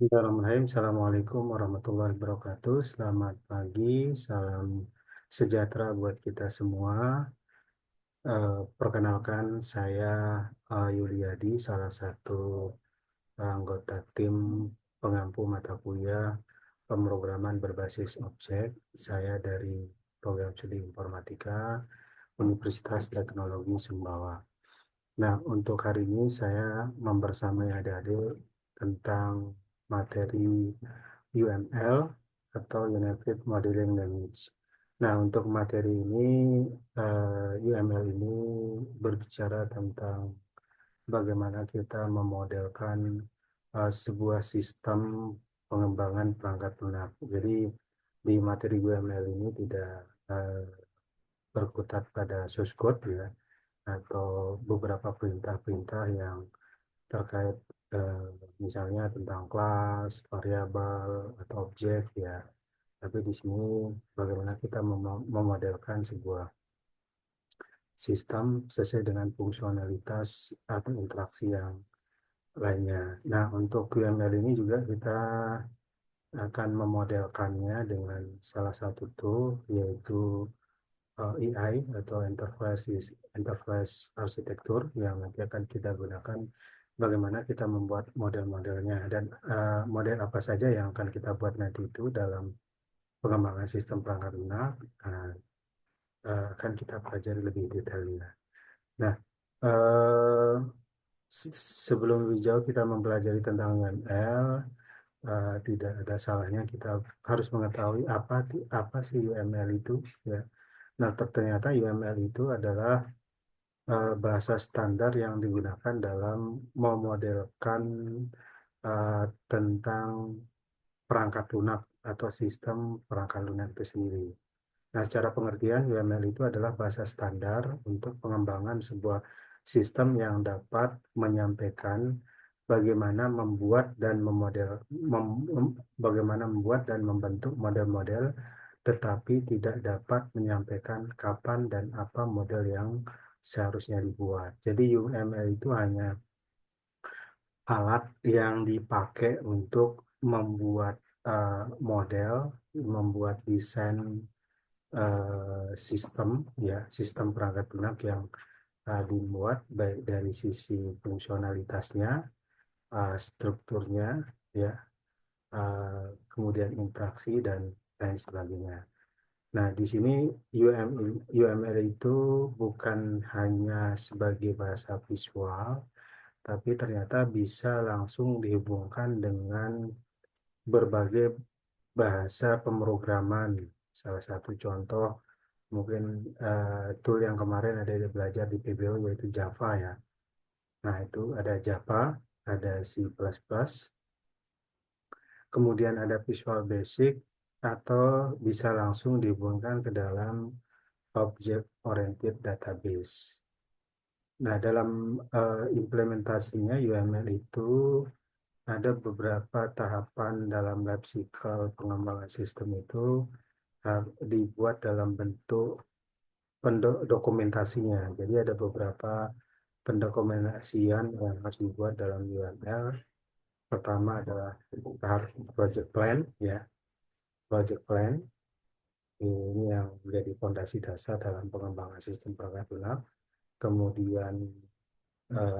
Bismillahirrahmanirrahim. Assalamualaikum warahmatullahi wabarakatuh. Selamat pagi, salam sejahtera buat kita semua. Perkenalkan, saya Yuliadi, salah satu anggota tim pengampu mata kuliah pemrograman berbasis objek. Saya dari Program Studi Informatika Universitas Teknologi Sumbawa. Nah, untuk hari ini saya membersamai adik-adik tentang materi UML atau Unified Modeling Language. Nah, untuk materi ini, UML ini berbicara tentang bagaimana kita memodelkan sebuah sistem pengembangan perangkat lunak. Jadi, di materi UML ini tidak berkutat pada source code ya, atau beberapa perintah-perintah yang terkait eh, misalnya tentang kelas, variabel, atau objek ya. Tapi di sini bagaimana kita memodelkan sebuah sistem sesuai dengan fungsionalitas atau interaksi yang lainnya. Nah, untuk UML ini juga kita akan memodelkannya dengan salah satu tool yaitu AI atau Enterprise Architecture yang nanti akan kita gunakan bagaimana kita membuat model-modelnya dan model apa saja yang akan kita buat nanti itu dalam pengembangan sistem perangkat lunak akan kita pelajari lebih detailnya. Nah, uh, sebelum lebih jauh kita mempelajari tentang UML, tidak ada salahnya kita harus mengetahui apa sih UML itu ya. Nah, ternyata UML itu adalah bahasa standar yang digunakan dalam memodelkan tentang perangkat lunak atau sistem perangkat lunak itu sendiri. Nah, secara pengertian UML itu adalah bahasa standar untuk pengembangan sebuah sistem yang dapat menyampaikan bagaimana membuat dan bagaimana membuat dan membentuk model-model, tetapi tidak dapat menyampaikan kapan dan apa model yang seharusnya dibuat. Jadi UML itu hanya alat yang dipakai untuk membuat model, membuat desain sistem ya, sistem perangkat lunak yang dibuat baik dari sisi fungsionalitasnya, strukturnya ya, kemudian interaksi dan lain sebagainya. Nah, di sini UML itu bukan hanya sebagai bahasa visual, tapi ternyata bisa langsung dihubungkan dengan berbagai bahasa pemrograman. Salah satu contoh mungkin tool yang kemarin ada belajar di PBO yaitu Java ya. Nah, itu ada Java, ada C++, kemudian ada Visual Basic, atau bisa langsung dihubungkan ke dalam Object Oriented Database. Nah, dalam implementasinya UML itu ada beberapa tahapan dalam life cycle pengembangan sistem itu dibuat dalam bentuk dokumentasinya. Jadi ada beberapa pendokumentasian yang harus dibuat dalam UML. Pertama adalah tahap project plan ya. Project plan ini yang menjadi fondasi dasar dalam pengembangan sistem perangkat lunak. Kemudian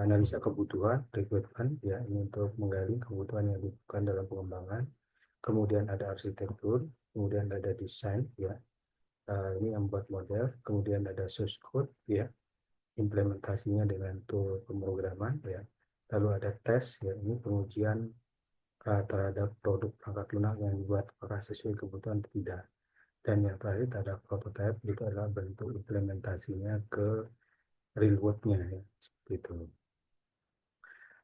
analisa kebutuhan, requirement ya, ini untuk menggali kebutuhan yang dibutuhkan dalam pengembangan. Kemudian ada arsitektur, kemudian ada desain ya. Ini yang membuat model, kemudian ada source code ya, implementasinya dengan tool pemrograman ya. Lalu ada tes ya, ini pengujian terhadap produk perangkat lunak yang dibuat apakah sesuai kebutuhan atau tidak. Dan yang terakhir ada prototype, itu adalah bentuk implementasinya ke real world-nya ya, seperti itu.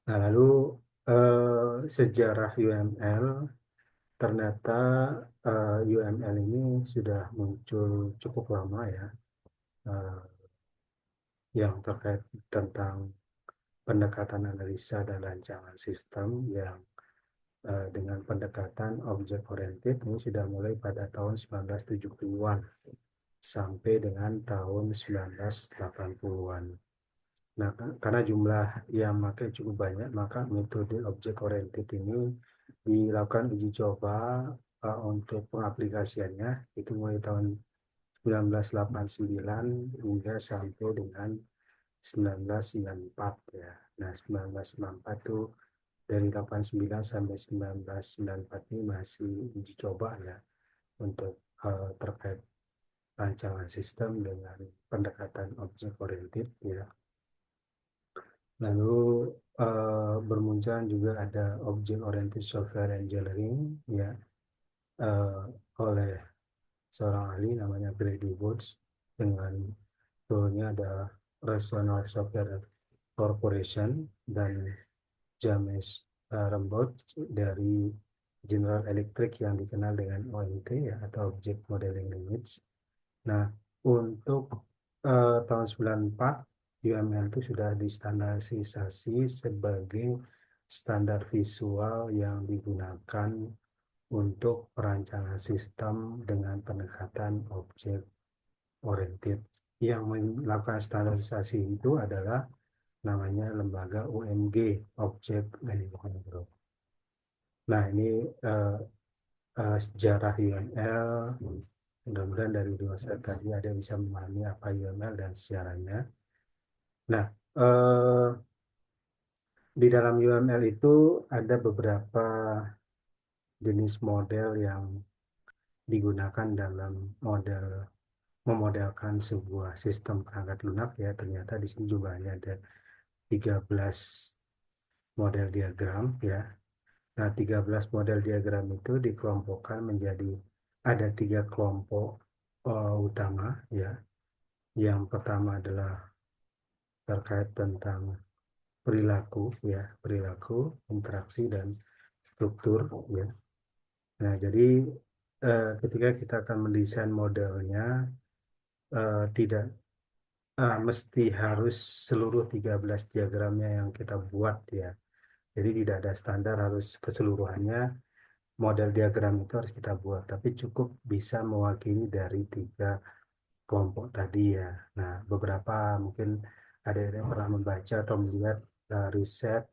Nah, lalu sejarah UML, ternyata UML ini sudah muncul cukup lama ya, eh, yang terkait tentang pendekatan analisa dan rancangan sistem yang dengan pendekatan object oriented ini sudah mulai pada tahun 1970-an sampai dengan tahun 1980-an. Nah, karena jumlah yang pakai cukup banyak, maka metode object oriented ini dilakukan uji coba untuk pengaplikasiannya itu mulai tahun 1989 hingga sampai dengan 1994 ya. Nah, 1994 itu dari 89 sampai 1994 ini masih uji coba ya untuk terkait rancangan sistem dengan pendekatan object oriented ya. Lalu bermunculan juga ada object oriented software engineering ya eh, oleh seorang ahli namanya Grady Woods dengan toolnya ada Rational Software Corporation dan James Rembot dari General Electric yang dikenal dengan OMT ya atau Object Modeling Language. Nah, untuk tahun 94 UML itu sudah distandarisasi sebagai standar visual yang digunakan untuk perancangan sistem dengan pendekatan objek oriented. Yang melakukan standarisasi itu adalah namanya lembaga UMG, Object Management Group. Nah, ini sejarah UML. Mudah-mudahan dari dua slide tadi ada bisa memahami apa UML dan sejarahnya. Nah, di dalam UML itu ada beberapa jenis model yang digunakan dalam memodelkan sebuah sistem perangkat lunak ya. Ternyata di sini juga ada 13 model diagram ya. Nah, 13 model diagram itu dikelompokkan menjadi ada 3 kelompok utama ya. Yang pertama adalah terkait tentang perilaku ya, perilaku, interaksi dan struktur ya. Nah, jadi ketika kita akan mendesain modelnya tidak mesti harus seluruh 13 diagramnya yang kita buat ya. Jadi tidak ada standar harus keseluruhannya model diagram itu harus kita buat, tapi cukup bisa mewakili dari 3 kelompok tadi ya. Nah, beberapa mungkin ada yang pernah membaca atau melihat riset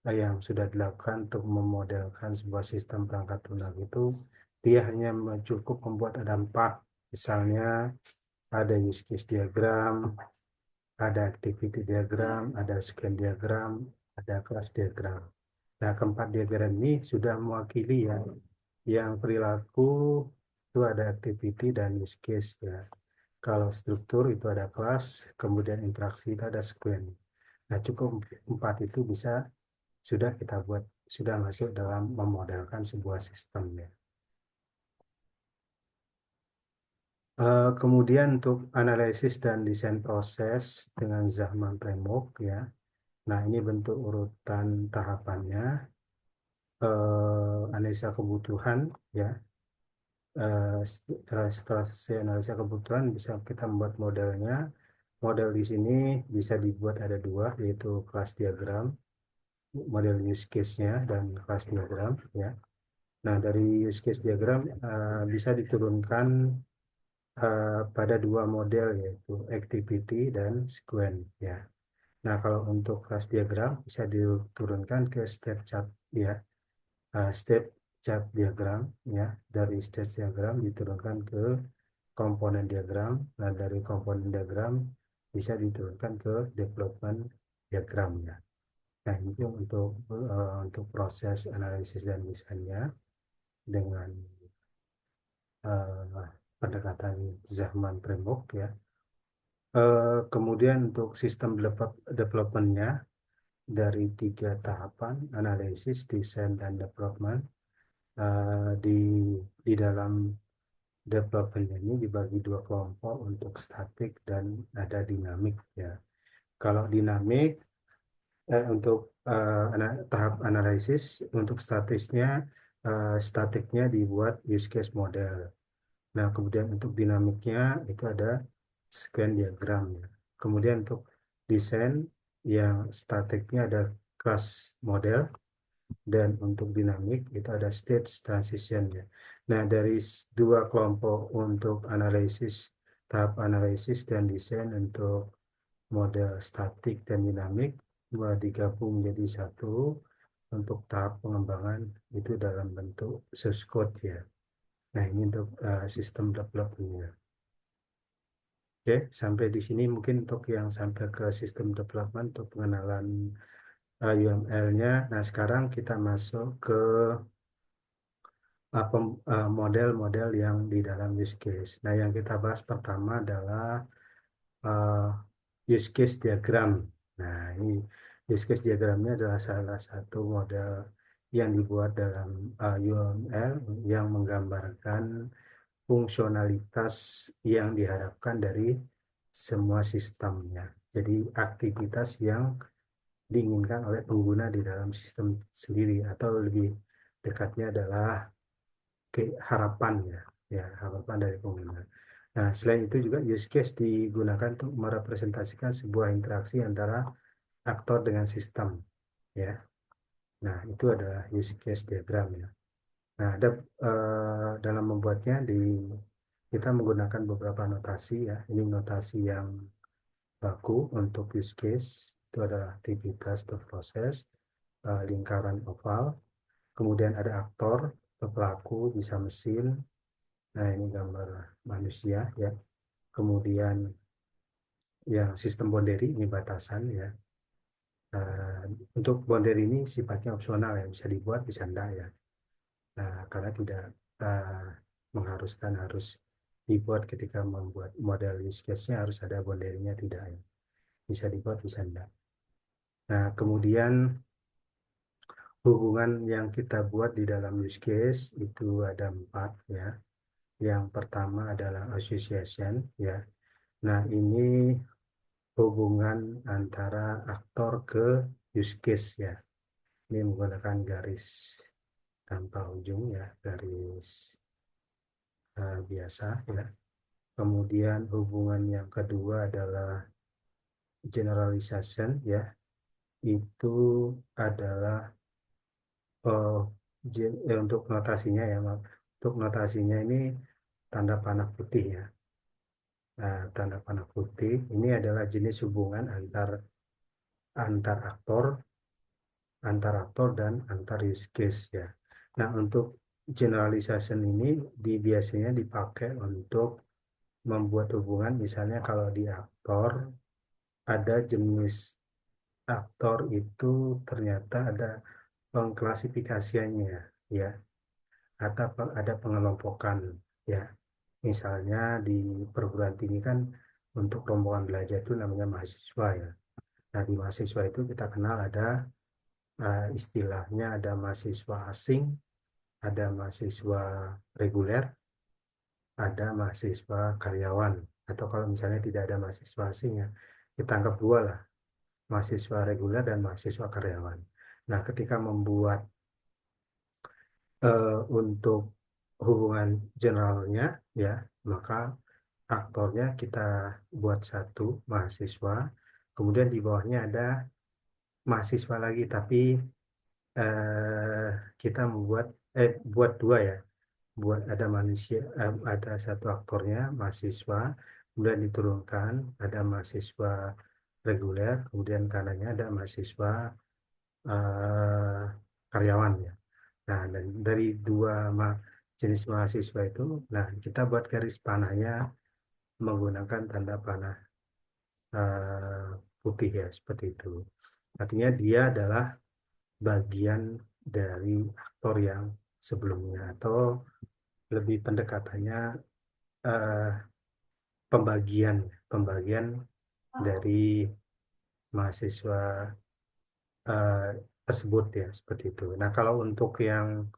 yang sudah dilakukan untuk memodelkan sebuah sistem perangkat lunak itu, dia hanya cukup membuat ada 4. Misalnya ada use case diagram, ada activity diagram, ada scan diagram, ada class diagram. Nah, keempat diagram ini sudah mewakili ya. Yang perilaku itu ada activity dan use case ya. Kalau struktur itu ada kelas, kemudian interaksi itu ada sequence. Nah, cukup 4 itu bisa sudah kita buat, sudah masuk dalam memodelkan sebuah sistem ya. Kemudian untuk analisis dan desain proses dengan Zahman Framework ya. Nah, ini bentuk urutan tahapannya. Analisa kebutuhan ya. Setelah selesai analisa kebutuhan bisa kita membuat modelnya. Model di sini bisa dibuat ada 2 yaitu kelas diagram, model use case-nya dan kelas diagram ya. Nah, dari use case diagram bisa diturunkan pada 2 model yaitu activity dan sequence ya. Nah, kalau untuk kelas diagram bisa diturunkan ke step chart ya. Step chart diagram ya. Dari step diagram diturunkan ke komponen diagram. Nah, dari komponen diagram bisa diturunkan ke development diagram ya. Nah, itu untuk proses analisis dan desainnya dengan pendekatan Zahman Framework ya. Kemudian untuk sistem development-nya dari 3 tahapan, analisis, desain, dan development. Di dalam development ini dibagi 2 kelompok untuk statik dan ada dinamik ya. Kalau dinamik untuk tahap analisis, untuk statiknya dibuat use case model. Nah, kemudian untuk dinamiknya itu ada sequence diagram ya. Kemudian untuk desain yang statiknya ada class model dan untuk dinamik itu ada stage transition ya. Nah, dari 2 kelompok untuk analisis, tahap analisis dan desain untuk model statik dan dinamik digabung menjadi satu untuk tahap pengembangan itu dalam bentuk source code ya. Nah, ini untuk sistem development-nya. Oke, sampai di sini mungkin untuk yang sampai ke sistem development untuk pengenalan UML-nya. Nah, sekarang kita masuk ke model-model yang di dalam use case. Nah, yang kita bahas pertama adalah uh, use case diagram. Nah, ini use case diagramnya adalah salah satu model yang dibuat dalam UML yang menggambarkan fungsionalitas yang diharapkan dari semua sistemnya. Jadi aktivitas yang diinginkan oleh pengguna di dalam sistem sendiri atau lebih dekatnya adalah harapan ya, harapan dari pengguna. Nah, selain itu juga use case digunakan untuk merepresentasikan sebuah interaksi antara aktor dengan sistem ya. Nah, itu adalah use case diagram ya. Nah, ada dalam membuatnya kita menggunakan beberapa notasi ya. Ini notasi yang baku untuk use case. Itu adalah aktivitas atau proses, lingkaran oval. Kemudian ada aktor atau pelaku, bisa mesin. Nah, ini gambar manusia ya. Kemudian yang sistem boundary ini batasan ya. Uh, untuk boundary ini sifatnya opsional ya, bisa dibuat, bisa enggak ya. Nah, karena tidak uh, mengharuskan harus dibuat ketika membuat model use case-nya harus ada boundary-nya, tidak ya. Bisa dibuat, bisa enggak. Nah, kemudian hubungan yang kita buat di dalam use case itu ada 4 ya. Yang pertama adalah association ya. Nah, ini hubungan antara aktor ke use case ya. Ini menggunakan garis tanpa ujung ya, garis biasa ya. Kemudian hubungan yang kedua adalah generalization ya. Itu adalah untuk notasinya ya, maaf. Untuk notasinya ini tanda panah putih ya. Nah, tanda panah putih ini adalah jenis hubungan antar aktor, dan antar use case ya. Nah, untuk generalization ini biasanya dipakai untuk membuat hubungan, misalnya kalau di aktor ada jenis aktor itu ternyata ada pengklasifikasiannya ya, atau ada pengelompokan ya. Misalnya di perguruan tinggi kan untuk rombongan belajar itu namanya mahasiswa ya. Nah, di mahasiswa itu kita kenal ada istilahnya ada mahasiswa asing, ada mahasiswa reguler, ada mahasiswa karyawan. Atau kalau misalnya tidak ada mahasiswa asing ya, kita anggap dua lah, mahasiswa reguler dan mahasiswa karyawan. Nah, ketika membuat untuk hubungan generalnya ya, maka aktornya kita buat satu mahasiswa, kemudian di bawahnya ada mahasiswa lagi, tapi eh, kita buat dua ya, buat ada manusia, ada satu aktornya mahasiswa, kemudian diturunkan ada mahasiswa reguler, kemudian kanannya ada mahasiswa eh, karyawan ya. Nah, dan dari dua jenis mahasiswa itu, nah kita buat garis panahnya menggunakan tanda panah eh, putih ya, seperti itu. Artinya dia adalah bagian dari aktor yang sebelumnya, atau lebih pendekatannya eh, pembagian pembagian dari mahasiswa eh, tersebut ya, seperti itu. Nah, kalau untuk yang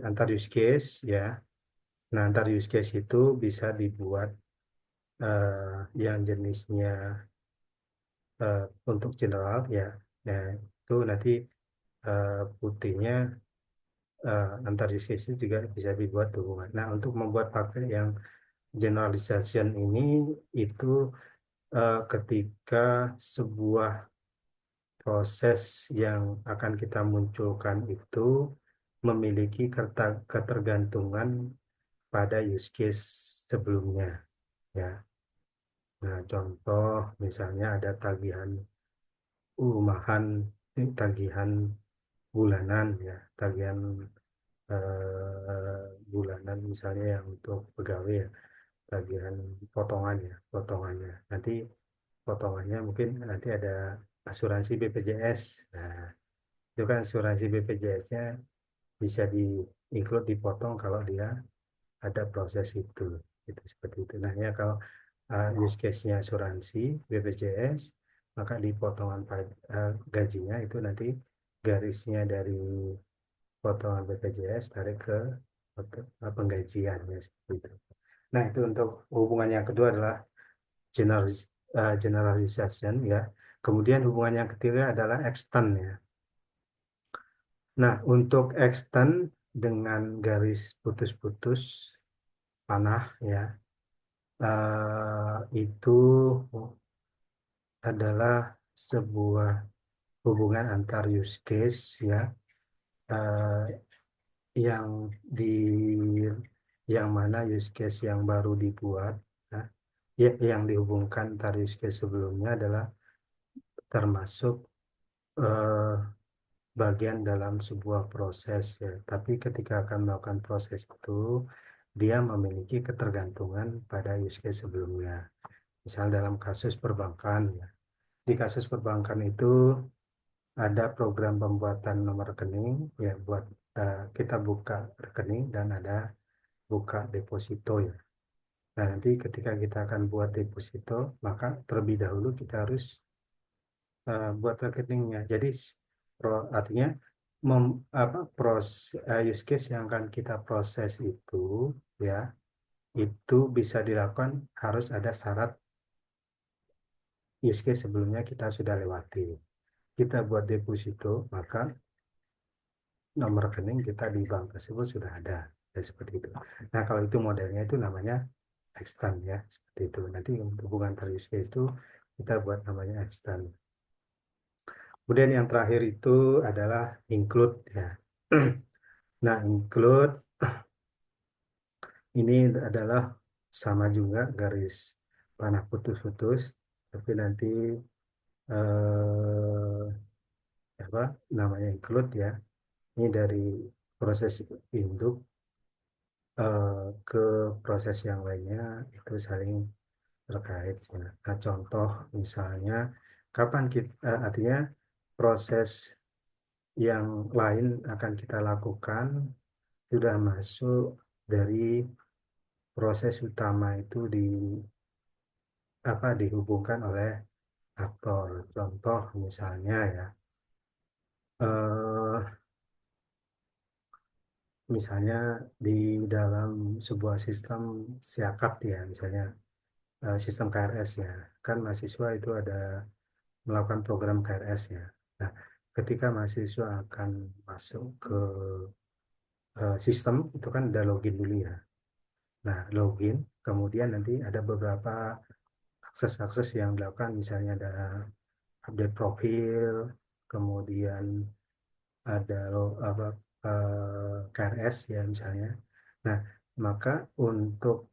antar use case ya, nah antar use case itu bisa dibuat yang jenisnya eh, untuk general ya. Nah, itu nanti putihnya antar use case itu juga bisa dibuat hubungan. Nah, untuk membuat pakai yang generalization ini itu ketika sebuah proses yang akan kita munculkan itu memiliki ketergantungan pada use case sebelumnya ya. Nah, contoh misalnya ada tagihan rumahan, tagihan bulanan ya, tagihan bulanan misalnya yang untuk pegawai ya, tagihan potongan ya, potongannya. Nanti potongannya mungkin nanti ada asuransi BPJS. Nah, itu kan asuransi BPJS-nya bisa include dipotong kalau dia ada proses itu. Itu seperti itu. Nah, ya kalau use case-nya asuransi BPJS, maka di potongan gajinya itu nanti garisnya dari potongan BPJS tarik ke penggajiannya seperti itu. Nah, itu untuk hubungan yang kedua adalah generalization ya. Kemudian hubungan yang ketiga adalah extend ya. Nah, untuk extend dengan garis putus-putus panah ya, itu adalah sebuah hubungan antar use case ya, eh, yang di yang mana use case yang baru dibuat ya, yang dihubungkan antar use case sebelumnya adalah termasuk eh, bagian dalam sebuah proses ya. Tapi ketika akan melakukan proses itu, dia memiliki ketergantungan pada use case sebelumnya. Misal dalam kasus perbankan ya. Di kasus perbankan itu ada program pembuatan nomor rekening ya buat kita buka rekening dan ada buka deposito ya. Nah, nanti ketika kita akan buat deposito, maka terlebih dahulu kita harus buat rekeningnya. Jadi artinya use case yang akan kita proses itu ya itu bisa dilakukan harus ada syarat use case sebelumnya kita sudah lewati. Kita buat deposito, maka nomor rekening kita di bank tersebut sudah ada. Ya, seperti itu. Nah, kalau itu modelnya itu namanya extend ya, seperti itu. Nanti untuk hubungan antar use case itu kita buat namanya extend. Kemudian yang terakhir itu adalah include ya. Nah, include ini adalah sama juga garis panah putus-putus, tapi nanti apa namanya include ya. Ini dari proses induk ke proses yang lainnya itu saling terkait ya. Nah, contoh misalnya kapan kita artinya proses yang lain akan kita lakukan sudah masuk dari proses utama itu dihubungkan oleh aktor. Contoh misalnya ya, eh, misalnya di dalam sebuah sistem siakat ya, misalnya sistem KRS ya, kan mahasiswa itu ada melakukan program KRS ya. Nah, ketika mahasiswa akan masuk ke sistem itu kan ada login dulu ya. Nah, login, kemudian nanti ada beberapa akses-akses yang dilakukan, misalnya ada update profil, kemudian ada KRS ya misalnya. Nah, maka untuk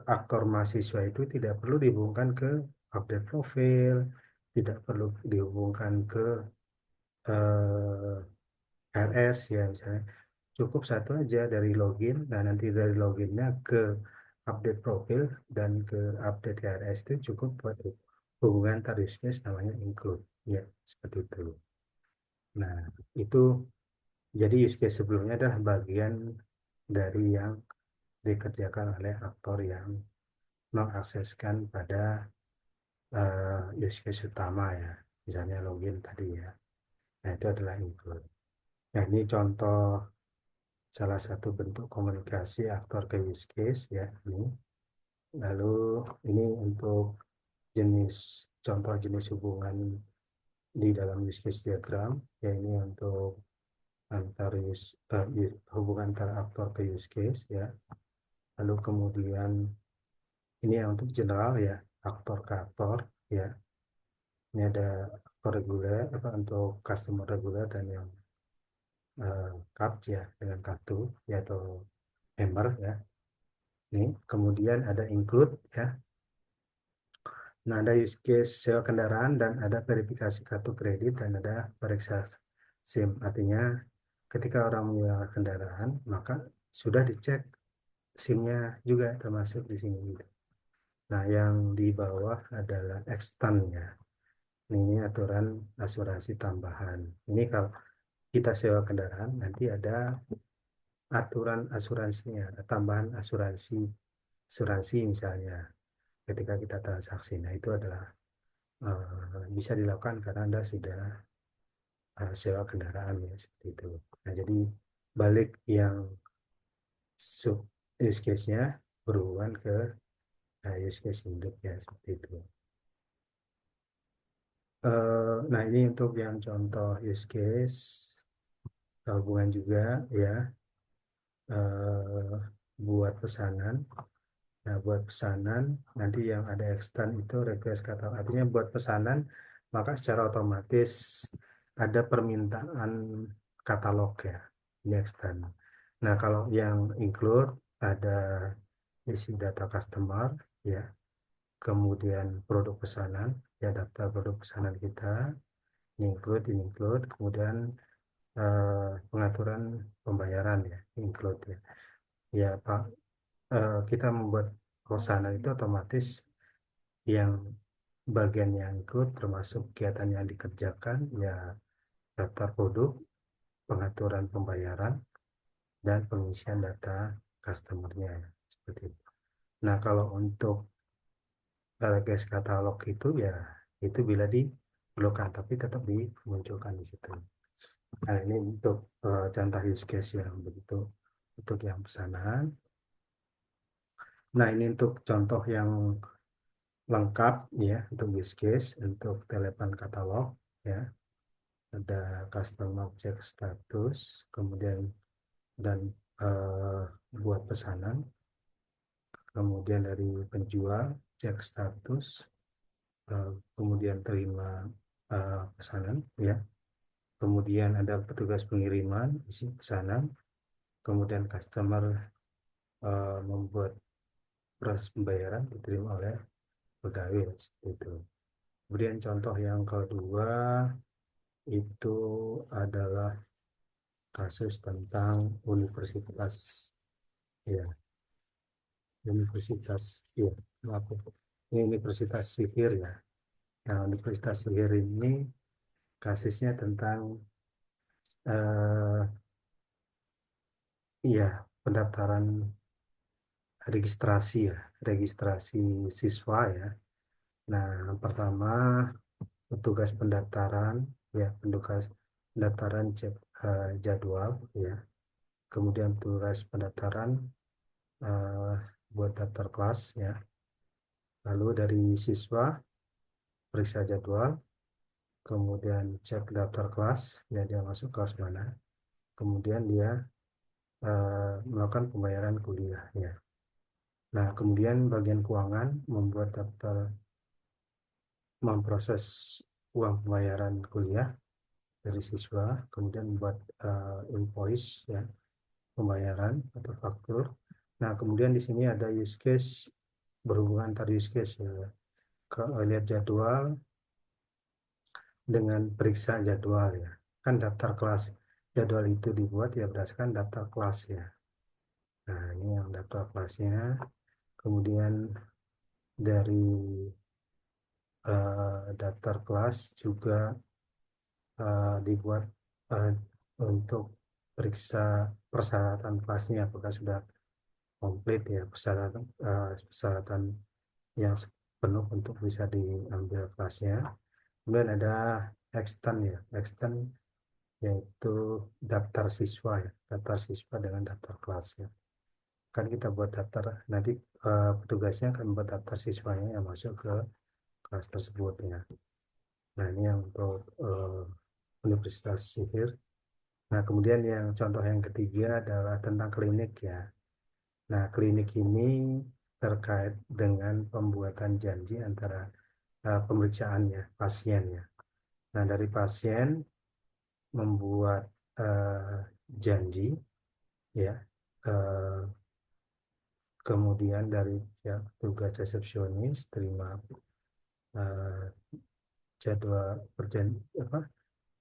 aktor mahasiswa itu tidak perlu dihubungkan ke update profil, tidak perlu dihubungkan ke KRS ya misalnya. Cukup satu aja dari login, nah nanti dari loginnya ke update profil dan ke update KRS itu cukup buat hubungan antar use case namanya include ya seperti itu. Nah, itu jadi use case sebelumnya adalah bagian dari yang dikerjakan oleh aktor yang mengakseskan pada use case utama ya, misalnya login tadi ya. Nah, itu adalah include. Nah, ini contoh salah satu bentuk komunikasi aktor ke use case ya ini. Lalu ini untuk contoh jenis hubungan di dalam use case diagram ya, ini untuk hubungan antar aktor ke use case ya. Lalu kemudian ini yang untuk general ya, aktor ke aktor ya. Ini ada aktor reguler apa untuk customer reguler dan yang card ya dengan kartu ya atau member ya. Ini kemudian ada include ya. Nah, ada use case sewa kendaraan dan ada verifikasi kartu kredit dan ada periksa SIM. Artinya ketika orang menyewa kendaraan, maka sudah dicek SIM-nya juga termasuk di sini gitu. Nah, yang di bawah adalah extend-nya. Ini aturan asuransi tambahan. Ini kalau kita sewa kendaraan, nanti ada aturan asuransinya, tambahan asuransi, asuransi misalnya ketika kita transaksi. Nah, itu adalah bisa dilakukan karena Anda sudah sewa kendaraan ya seperti itu. Nah, jadi balik yang sub use case-nya berhubungan ke use case hidup ya seperti itu. Nah, ini untuk yang contoh use case hubungan juga ya eh, buat pesanan. Nah, buat pesanan nanti yang ada extend itu request katalog. Artinya buat pesanan maka secara otomatis ada permintaan katalog ya di extend. Nah, kalau yang include ada isi data customer ya, kemudian produk pesanan ya, daftar produk pesanan kita ini include, kemudian pengaturan pembayaran ya include ya. Ya Pak, kita membuat pesanan itu otomatis yang bagian yang ikut termasuk kegiatan yang dikerjakan ya, daftar produk, pengaturan pembayaran, dan pengisian data customernya ya, seperti itu. Nah, kalau untuk request katalog itu ya itu bila diperlukan tapi tetap dimunculkan di situ. Nah, ini untuk contoh use case yang begitu untuk yang pesanan. Nah, ini untuk contoh yang lengkap ya untuk use case untuk telepon katalog ya. Ada customer check status, kemudian dan buat pesanan, kemudian dari penjual cek status, kemudian terima pesanan ya. Kemudian ada petugas pengiriman isi pesanan, kemudian customer membuat proses pembayaran diterima oleh pegawai seperti itu. Kemudian contoh yang kedua itu adalah kasus tentang universitas ya, ya, maaf, ini Universitas Sihir ya. Nah, Universitas Sihir ini kasusnya tentang eh, ya pendaftaran registrasi ya, registrasi siswa ya. Nah, pertama petugas pendaftaran ya, petugas pendaftaran cek jadwal ya. Kemudian petugas pendaftaran eh, buat daftar kelas ya. Lalu dari siswa periksa jadwal, kemudian cek daftar kelas ya, dia masuk kelas mana. Kemudian dia melakukan pembayaran kuliah ya. Nah, kemudian bagian keuangan membuat daftar, memproses uang pembayaran kuliah dari siswa, kemudian membuat invoice ya, pembayaran atau faktur. Nah, kemudian di sini ada use case berhubungan antar use case ya. Lihat jadwal dengan periksa jadwal ya. Kan daftar kelas jadwal itu dibuat ya berdasarkan daftar kelas ya. Nah, ini yang daftar kelasnya. Kemudian dari daftar kelas juga dibuat uh, untuk periksa persyaratan kelasnya apakah sudah komplit ya, persyaratan yang penuh untuk bisa diambil kelasnya. Kemudian ada extend ya, extend yaitu daftar siswa ya, daftar siswa dengan daftar kelasnya. Kan kita buat daftar, nanti petugasnya akan membuat daftar siswanya yang masuk ke kelas tersebut ya. Nah, ini yang untuk Universitas Sihir. Nah, kemudian yang contoh yang ketiga adalah tentang klinik ya. Nah, klinik ini terkait dengan pembuatan janji antara pemeriksaannya, pasiennya. Nah, dari pasien membuat janji, ya, eh, kemudian dari ya, tugas resepsionis terima eh, jadwal perjanjian apa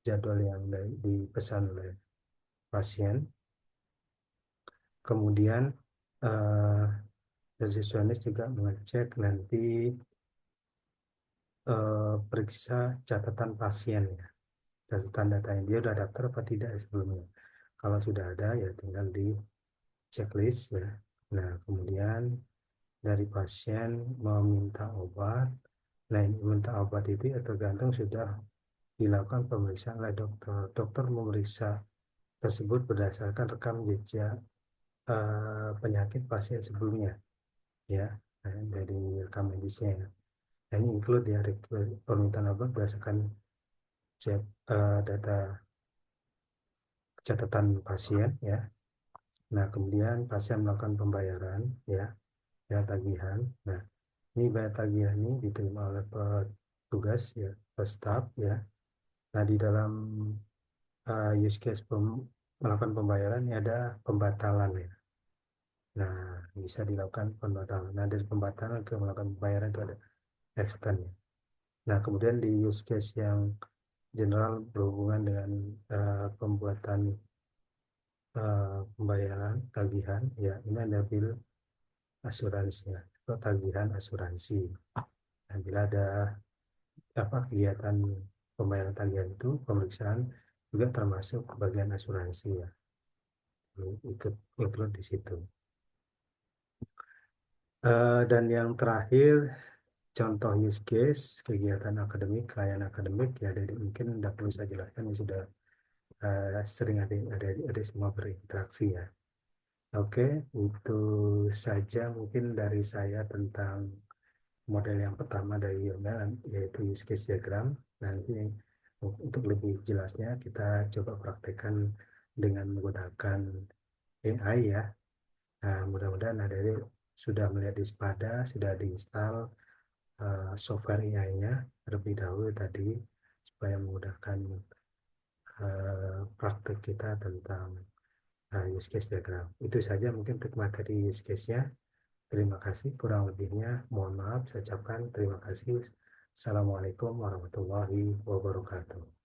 jadwal yang dipesan oleh pasien. Kemudian eh, resepsionis juga mengecek nanti periksa catatan pasien ya, catatan datanya dia udah daftar apa tidak sebelumnya. Kalau sudah ada ya tinggal di checklist ya. Nah, kemudian dari pasien meminta obat. Nah, ini minta obat itu ya tergantung sudah dilakukan pemeriksaan oleh dokter. Dokter memeriksa tersebut berdasarkan rekam jejak penyakit pasien sebelumnya ya, dari rekam medisnya. Nah, ini include ya permintaan obat berdasarkan cek data catatan pasien ya. Nah, kemudian pasien melakukan pembayaran ya, ya tagihan. Nah, ini bayar tagihan ini diterima oleh petugas ya, staff ya. Nah, di dalam use case melakukan pembayaran ini ada pembatalan ya. Nah, bisa dilakukan pembatalan. Nah, dari pembatalan ke melakukan pembayaran itu ada extend ya. Nah, kemudian di use case yang general berhubungan dengan pembuatan pembayaran tagihan ya, ini ada bill asuransi ya, atau tagihan asuransi. Nah, bila ada apa kegiatan pembayaran tagihan itu pemeriksaan juga termasuk bagian asuransi ya, ikut include di situ. Dan yang terakhir contoh use case kegiatan akademik, layanan akademik ya, jadi mungkin tidak perlu saya jelaskan, ini sudah sering ada semua berinteraksi ya. Oke, itu saja mungkin dari saya tentang model yang pertama dari Yonel, yaitu use case diagram. Nanti untuk lebih jelasnya kita coba praktekkan dengan menggunakan AI ya. Nah, mudah-mudahan ada sudah melihat di Spada, sudah diinstal software AI-nya terlebih dahulu tadi supaya memudahkan praktek kita tentang use case diagram. Itu saja mungkin untuk materi use case-nya. Terima kasih. Kurang lebihnya mohon maaf. Saya ucapkan terima kasih. Assalamualaikum warahmatullahi wabarakatuh.